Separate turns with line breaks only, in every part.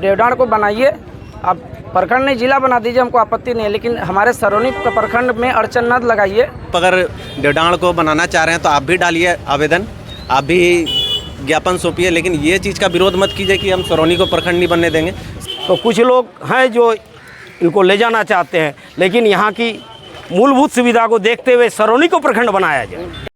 देवडाण को बनाइए, आप प्रखंड नहीं जिला बना दीजिए, हमको आपत्ति नहीं है, लेकिन हमारे सरौनी का प्रखंड में अड़चन न लगाइए।
अगर देवडाण को बनाना चाह रहे हैं तो आप भी डालिए आवेदन, आप भी ज्ञापन सौंपिए, लेकिन ये चीज़ का विरोध मत कीजिए कि हम सरौनी को प्रखंड नहीं बनने देंगे।
तो कुछ लोग हैं जो इनको ले जाना चाहते हैं, लेकिन यहाँ की मूलभूत सुविधा को देखते हुए सरौनी को प्रखंड बनाया जाए।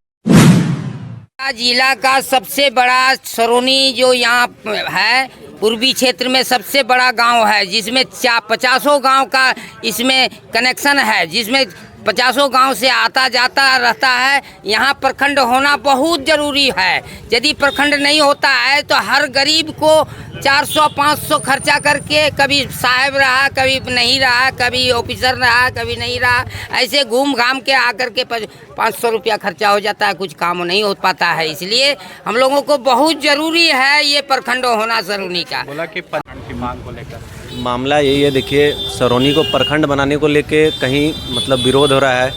जिला का सबसे बड़ा सरौनी जो यहाँ है, पूर्वी क्षेत्र में सबसे बड़ा गांव है, जिसमें 50 गांव का इसमें कनेक्शन है, जिसमें 50 गांव से आता जाता रहता है। यहाँ प्रखंड होना बहुत ज़रूरी है। यदि प्रखंड नहीं होता है तो हर गरीब को 400-500 खर्चा करके, कभी साहब रहा, कभी नहीं रहा, कभी ऑफिसर रहा, कभी नहीं रहा, ऐसे घूम घाम के आकर के 500 रुपया खर्चा हो जाता है, कुछ काम नहीं हो पाता है। इसलिए हम लोगों को बहुत ज़रूरी है ये प्रखंड होना सरौनी का।
बोला कि प्रखंड की मांग को लेकर
मामला यही है, देखिए सरौनी को प्रखंड बनाने को लेके कहीं मतलब विरोध हो रहा है,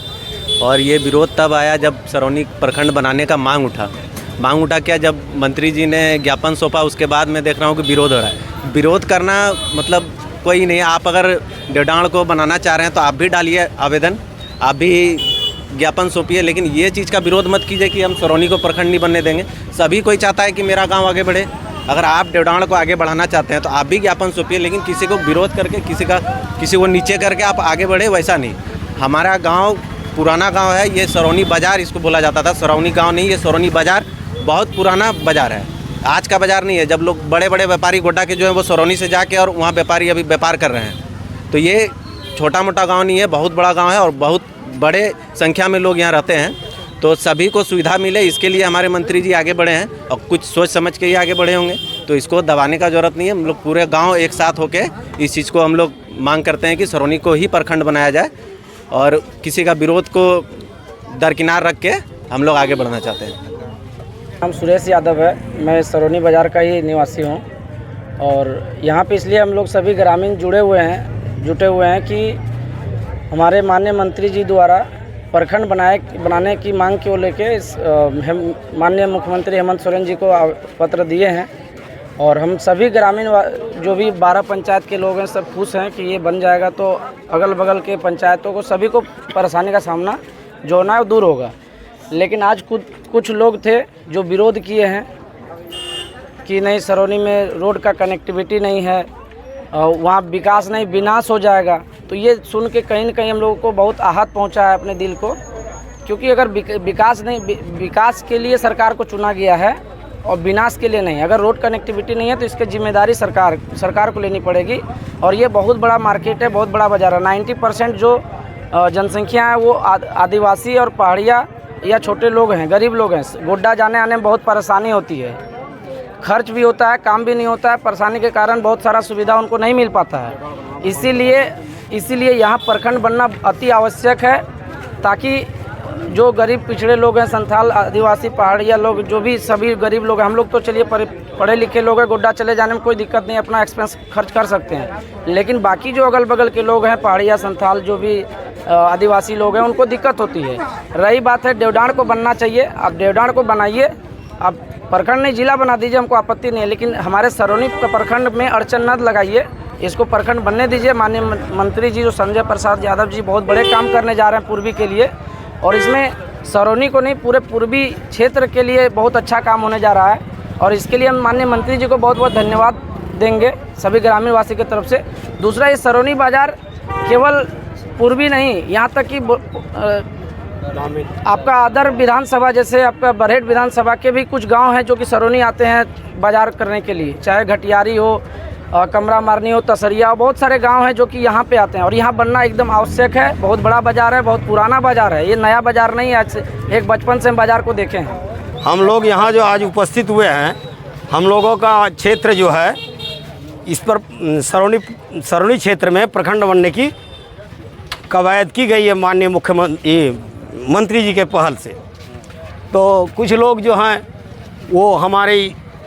और ये विरोध तब आया जब सरौनी प्रखंड बनाने का मांग उठा क्या, जब मंत्री जी ने ज्ञापन सौंपा, उसके बाद मैं देख रहा हूँ कि विरोध हो रहा है। विरोध करना मतलब कोई नहीं, आप अगर देवडाण को बनाना चाह रहे हैं तो आप भी डालिए आवेदन, आप भी ज्ञापन सौंपिए, लेकिन ये चीज़ का विरोध मत कीजिए कि हम सरौनी को प्रखंड नहीं बनने देंगे। सभी कोई चाहता है कि मेरा गाँव आगे बढ़े। अगर आप देवडाण को आगे बढ़ाना चाहते हैं तो आप भी ज्ञापन सौंपिए, लेकिन किसी को विरोध करके, किसी को नीचे करके आप आगे बढ़े, वैसा नहीं। हमारा गांव पुराना गांव है, ये सरौनी बाज़ार इसको बोला जाता था, सरौनी गांव नहीं, ये सरौनी बाज़ार बहुत पुराना बाज़ार है, आज का बाज़ार नहीं है। जब लोग बड़े बड़े व्यापारी गोड्डा के जो हैं वो सरौनी से जाके और वहाँ व्यापारी अभी व्यापार कर रहे हैं। तो ये छोटा मोटा गाँव नहीं है, बहुत बड़ा गाँव है और बहुत बड़े संख्या में लोग यहाँ रहते हैं। तो सभी को सुविधा मिले, इसके लिए हमारे मंत्री जी आगे बढ़े हैं और कुछ सोच समझ के ही आगे बढ़े होंगे। तो इसको दबाने का ज़रूरत नहीं है। हम लोग पूरे गांव एक साथ होके इस चीज़ को हम लोग मांग करते हैं कि सरौनी को ही प्रखंड बनाया जाए, और किसी का विरोध को दरकिनार रख के हम लोग आगे बढ़ना चाहते हैं।
नाम सुरेश यादव है, मैं सरौनी बाज़ार का ही निवासी हूँ, और यहाँ पे इसलिए हम लोग सभी ग्रामीण जुटे हुए हैं कि हमारे माननीय मंत्री जी द्वारा प्रखंड बनाने की मांग को लेके माननीय मुख्यमंत्री हेमंत सोरेन जी को पत्र दिए हैं, और हम सभी ग्रामीण जो भी 12 पंचायत के लोग हैं सब खुश हैं कि ये बन जाएगा, तो अगल बगल के पंचायतों को सभी को परेशानी का सामना जो होना है दूर होगा। लेकिन आज कुछ लोग थे जो विरोध किए हैं कि नहीं, सरौनी में रोड का कनेक्टिविटी नहीं है, वहाँ विकास नहीं, विनाश हो जाएगा। तो ये सुन के कहीं न कहीं हम लोगों को बहुत आहत पहुँचा है अपने दिल को, क्योंकि अगर विकास के लिए सरकार को चुना गया है और विनाश के लिए नहीं। अगर रोड कनेक्टिविटी नहीं है तो इसकी जिम्मेदारी सरकार को लेनी पड़ेगी। और ये बहुत बड़ा मार्केट है, बहुत बड़ा बाज़ार है। 90% जो जनसंख्या है वो आदिवासी और पहाड़िया या छोटे लोग हैं, गरीब लोग हैं। गोड्डा जाने आने में बहुत परेशानी होती है, खर्च भी होता है, काम भी नहीं होता है, परेशानी के कारण बहुत सारा सुविधा उनको नहीं मिल पाता है। इसीलिए यहाँ प्रखंड बनना अति आवश्यक है, ताकि जो गरीब पिछड़े लोग हैं, संथाल, आदिवासी, पहाड़िया लोग, जो भी सभी गरीब लोग हैं, हम लोग तो चलिए पढ़े लिखे लोग हैं, गोड्डा चले जाने में कोई दिक्कत नहीं, अपना एक्सपेंस खर्च कर सकते हैं। लेकिन बाकी जो अगल बगल के लोग हैं, पहाड़िया, संथाल, जो भी आदिवासी लोग हैं, उनको दिक्कत होती है। रही बात है देवडाण को बनना चाहिए, आप देवडाण को बनाइए, आप प्रखंड नहीं जिला बना दीजिए, हमको आपत्ति नहीं है, लेकिन हमारे सरौनी का प्रखंड में अड़चन न लगाइए, इसको प्रखंड बनने दीजिए। माननीय मंत्री जी जो संजय प्रसाद यादव जी बहुत बड़े काम करने जा रहे हैं पूर्वी के लिए, और इसमें सरौनी को नहीं पूरे पूर्वी क्षेत्र के लिए बहुत अच्छा काम होने जा रहा है, और इसके लिए हम माननीय मंत्री जी को बहुत बहुत धन्यवाद देंगे सभी ग्रामीण वासी की तरफ से। दूसरा, ये सरौनी बाज़ार केवल पूर्वी नहीं, यहाँ तक कि आपका अदर विधानसभा, जैसे आपका बरहेट विधानसभा के भी कुछ गांव हैं जो कि सरौनी आते हैं बाज़ार करने के लिए, चाहे घटियारी हो, कमरा मारनी हो, तसरिया, बहुत सारे गांव हैं जो कि यहाँ पे आते हैं, और यहाँ बनना एकदम आवश्यक है। बहुत बड़ा बाज़ार है, बहुत पुराना बाज़ार है, ये नया बाज़ार नहीं है, आज से एक बचपन से हम बाज़ार को देखे हैं।
हम लोग यहाँ जो आज उपस्थित हुए हैं, हम लोगों का क्षेत्र जो है, इस पर सरौनी क्षेत्र में प्रखंड बनने की कवायद की गई है माननीय मंत्री जी के पहल से। तो कुछ लोग जो हैं वो हमारे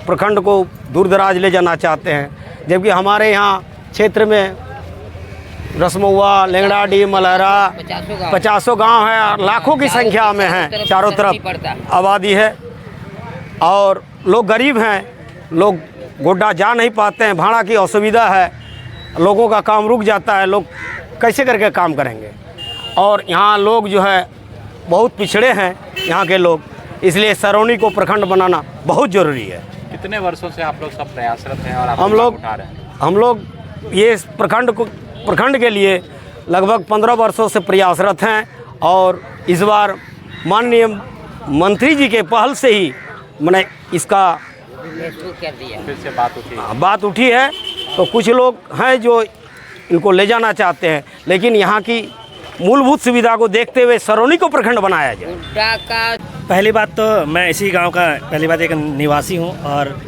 प्रखंड को दूर दराज ले जाना चाहते हैं, जबकि हमारे यहाँ क्षेत्र में रसमौआ, लेंगड़ाडी, मलहरा 50 गांव है, लाखों की संख्या में हैं, चारों तरफ आबादी है, और लोग गरीब हैं, लोग गोड्डा जा नहीं पाते हैं, भाड़ा की असुविधा है, लोगों का काम रुक जाता है, लोग कैसे करके काम करेंगे। और यहाँ लोग जो है बहुत पिछड़े हैं यहाँ के लोग, इसलिए सरौनी को प्रखंड बनाना बहुत ज़रूरी है।
कितने वर्षों से आप लोग सब प्रयासरत हैं और आप
हम लोग
उठा रहे हैं?
हम लोग ये प्रखंड के लिए लगभग 15 वर्षों से प्रयासरत हैं और इस बार माननीय मंत्री जी के पहल से ही मैंने इसका
फिर से बात उठी
है। तो कुछ लोग हैं जो इनको ले जाना चाहते हैं, लेकिन यहाँ की मूलभूत सुविधा को देखते हुए सरौनी को प्रखंड बनाया जाए।
पहली बात तो मैं इसी गांव का एक निवासी हूं और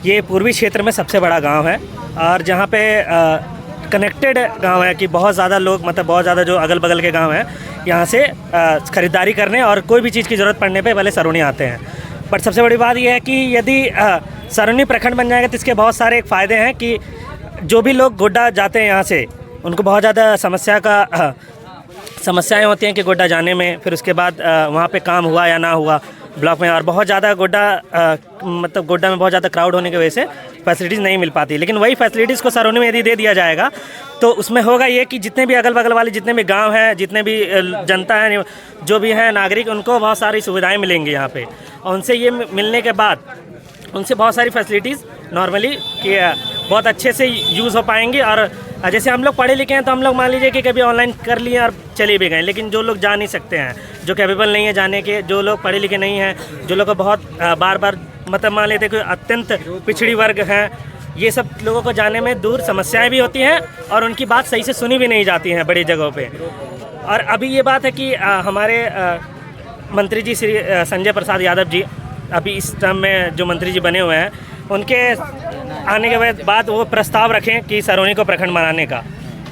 ये पूर्वी क्षेत्र में सबसे बड़ा गांव है और जहां पे कनेक्टेड गांव है कि बहुत ज़्यादा लोग मतलब बहुत ज़्यादा जो अगल बगल के गांव हैं यहाँ से ख़रीदारी करने और कोई भी चीज़ की ज़रूरत पड़ने पे पहले सरौनी आते हैं। पर सबसे बड़ी बात यह है कि यदि सरौनी प्रखंड बन जाएगा तो इसके बहुत सारे एक फ़ायदे हैं कि जो भी लोग गोड्डा जाते हैं यहाँ से उनको बहुत ज़्यादा समस्याएं होती हैं कि गोड्डा जाने में, फिर उसके बाद वहाँ पे काम हुआ या ना हुआ ब्लॉक में, और बहुत ज़्यादा मतलब गोड्डा में बहुत ज़्यादा क्राउड होने की वजह से फैसिलिटीज़ नहीं मिल पाती। लेकिन वही फैसिलिटीज़ को सरौनी में यदि दे दिया जाएगा तो उसमें होगा ये कि जितने भी अगल बगल वाले जितने भी गांव हैं, जितने भी जनता है, जो भी हैं नागरिक, उनको बहुत सारी सुविधाएँ मिलेंगी यहाँ पर। और उनसे ये मिलने के बाद उनसे बहुत सारी फैसिलिटीज़ नॉर्मली कि बहुत अच्छे से यूज़ हो पाएंगी। और जैसे हम लोग पढ़े लिखे हैं तो हम लोग मान लीजिए कि कभी ऑनलाइन कर लिए और चले भी गए, लेकिन जो लोग जा नहीं सकते हैं, जो कैपेबल नहीं है जाने के, जो लोग पढ़े लिखे नहीं हैं, जो लोग को बहुत बार बार मतलब मान लेते हैं कि अत्यंत पिछड़ी वर्ग हैं, ये सब लोगों को जाने में दूर समस्याएं भी होती हैं और उनकी बात सही से सुनी भी नहीं जाती हैं बड़ी जगहों पे। और अभी ये बात है कि हमारे मंत्री जी श्री संजय प्रसाद यादव जी अभी इस टर्म में जो मंत्री जी बने हुए हैं, उनके आने के बाद वो प्रस्ताव रखें कि सरौनी को प्रखंड बनाने का।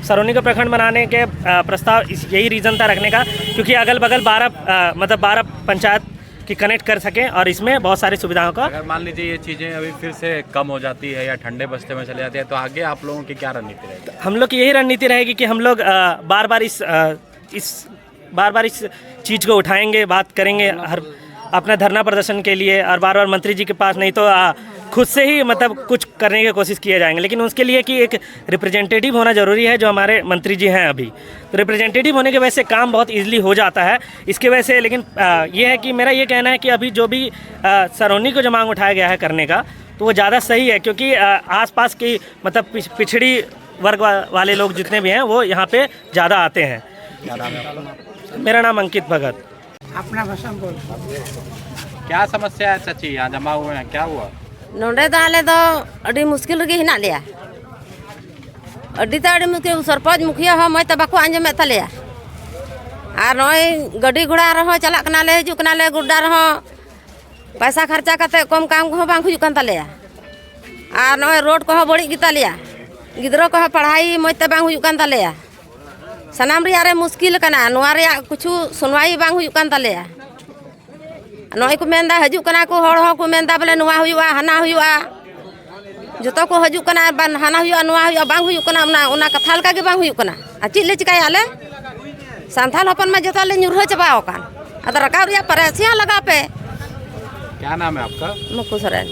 सरौनी को प्रखंड बनाने के प्रस्ताव यही रीज़न था रखने का क्योंकि अगल बगल 12 पंचायत की कनेक्ट कर सकें और इसमें बहुत सारी सुविधाओं का।
अगर मान लीजिए ये चीज़ें अभी फिर से कम हो जाती है या ठंडे बस्ते में चले जाती है तो आगे आप लोगों की क्या रणनीति रहेगी?
हम लोग की यही रणनीति रहेगी कि हम लोग बार बार इस चीज़ को उठाएंगे, बात करेंगे हर अपना धरना प्रदर्शन के लिए और बार बार मंत्री जी के पास, नहीं तो खुद से ही मतलब कुछ करने की कोशिश किए जाएंगे। लेकिन उसके लिए कि एक रिप्रेजेंटेटिव होना ज़रूरी है, जो हमारे मंत्री जी हैं अभी, तो रिप्रेजेंटेटिव होने की वजह से काम बहुत ईजिली हो जाता है इसके वजह से। लेकिन ये है कि मेरा ये कहना है कि अभी जो भी सरौनी को जो मांग उठाया गया है करने का, तो वो ज़्यादा सही है क्योंकि आसपास की मतलब पिछड़ी वर्ग वाले लोग जितने भी हैं वो यहाँ पे ज़्यादा आते हैं।
क्या नाम है आपका?
मेरा नाम अंकित भगत।
अपना भाषा बोल।
क्या समस्या है चाची, यहाँ जमा हुए हैं, क्या हुआ?
नोडे दो आले दो अड़ी मुश्किल गे हिना लिया अड़ी तो अड़ी मुश्किल सरपंच मुखिया हो मैं तो बाको आंजमे तलिया और नय गड्डी घोड़ा रहो चला कनाले हजू कनाले गुड्डा रहो पैसा खर्चा करते कम काम को बांग हुजू कन तलिया और नय रोड को बड़ी गितालिया गिद्रो को पढ़ाई मजते बांग हुजू कन तलिया सनाम रे मुश्किल कना नुआ रे कुछ सुनवाई बांग हुजू कन तलिया नई को मेनदा हजू कना को हड़ हो को मेनदा बोले नुआ हुआ हाना हुआ जो को हजू कना हाना हुआ नुआ हुआ बांग हुआ कना उना कथा लका के बांग हुआ कना आ चिले चिकाय आले सांथाल हपन में जतो ले नुरह चबाओ कान अदर रका रिया परेसिया लगा पे।
क्या नाम है आपका?
मुक्कू सरेन।